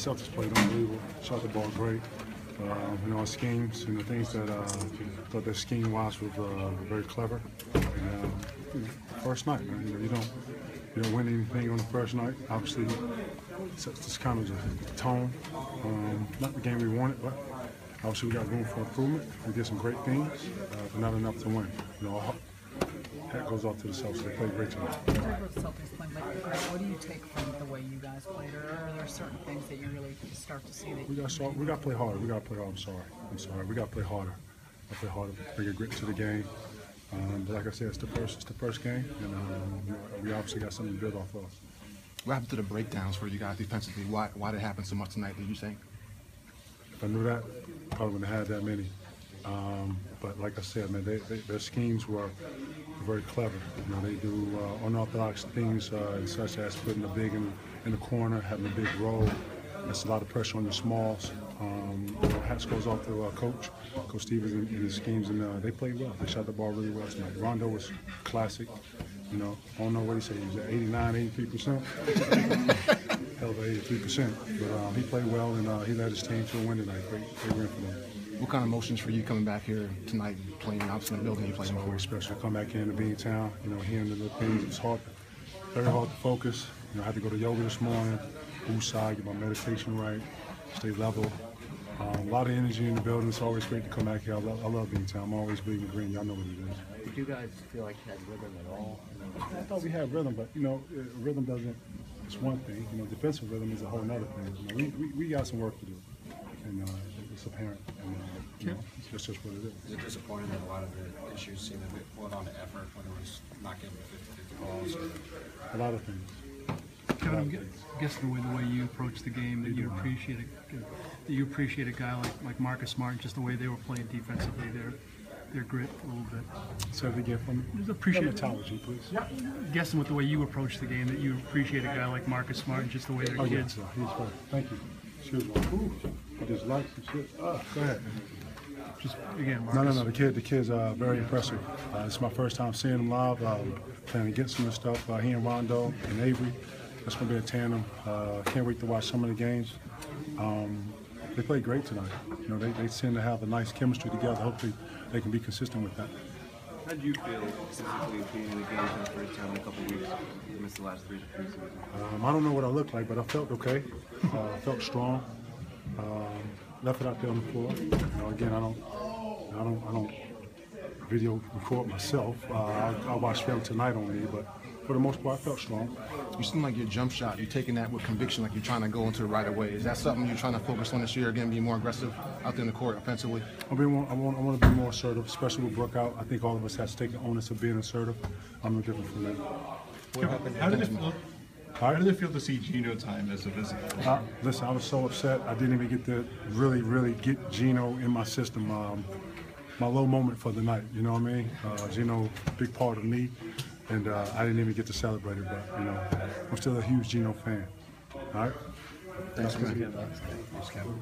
Celtics played unbelievable, shot the ball great. You know, our schemes and the things that thought their scheme-wise was very clever. And, you know, first night, man, you don't win anything on the first night. Obviously, it's kind of the tone. Not the game we wanted, but obviously we got room for improvement. We did some great things, but not enough to win. You know, that goes off to the Celtics. They played great tonight. You talk about the Celtics playing like great. What do you take from the way you guys played, or are there certain things that you really start to see that we got to play harder. We got to play harder. I'm sorry. We got to play harder. Play harder, bring a grit to the game. But like I said, it's the first game, and you know, we obviously got something to build off of. What happened to the breakdowns for you guys defensively? Why did it happen so much tonight, did you think? If I knew that, probably wouldn't have had that many. But like I said, man, their schemes were very clever. You know, they do unorthodox things such as putting the big in the corner, having a big roll. That's a lot of pressure on the smalls. You know, hats goes off to Coach Stevens and his schemes, and they played well. They shot the ball really well tonight. Rondo was classic. You know, I don't know what he said. He was at 89, 83%. Hell of 83%. But he played well, and he led his team to a win tonight. Great win for them. What kind of emotions for you coming back here tonight and playing outside the building you played before? It's always special to come back here to Beantown. You know, hearing the little things. It's hard, very hard to focus. You know, I had to go to yoga this morning, woosah, get my meditation right, stay level. A lot of energy in the building. It's always great to come back here. I love Beantown. I'm always bleeding green. Y'all know what it is. Did you guys feel like you had rhythm at all? I thought we had rhythm, but you know, rhythm doesn't. It's one thing. You know, defensive rhythm is a whole other thing. You know, we got some work to do, and it's apparent. And you know, it's just what it is. Is it disappointing that a lot of the issues seem to be put on the effort when it was not getting 50-50 balls? Or... A lot of things. Kevin, I'm guessing the way you approach the game that you appreciate a guy like Marcus Smart, just the way they were playing defensively, their grit a little bit. So they get from metallurgy, please. Yeah. Guessing with the way you approach the game that you appreciate a guy like Marcus Smart, just the way their kids. Yeah, he's great. Thank you. Excuse me. I just like some shit. Go ahead. Just again, Marcus. No. The kids are very impressive. It's my first time seeing them live. Playing against them and stuff. He and Rondo and Avery. That's going to be a tandem. Can't wait to watch some of the games. They played great tonight. You know, they tend to have a nice chemistry together. Hopefully, they can be consistent with that. How do you feel specifically being in the game for the first time in a couple of weeks? You missed the last 3 seasons. I don't know what I looked like, but I felt okay. I felt strong. Left it out there on the floor. You know, again, I don't video record myself. I'll watch film tonight on me, but for the most part, I felt strong. You seem like your jump shot, you're taking that with conviction, like you're trying to go into it right away. Is that something you're trying to focus on this year, again, be more aggressive out there in the court offensively? I want to be more assertive, especially with Brooke out. I think all of us have to take the onus of being assertive. I'm no different from that. How did it feel to see Gino Time as a visitor? Listen, I was so upset. I didn't even get to really get Gino in my system. My low moment for the night, you know what I mean? Gino, big part of me, and I didn't even get to celebrate it, but you know, I'm still a huge Gino fan. All right? Thanks, Kevin.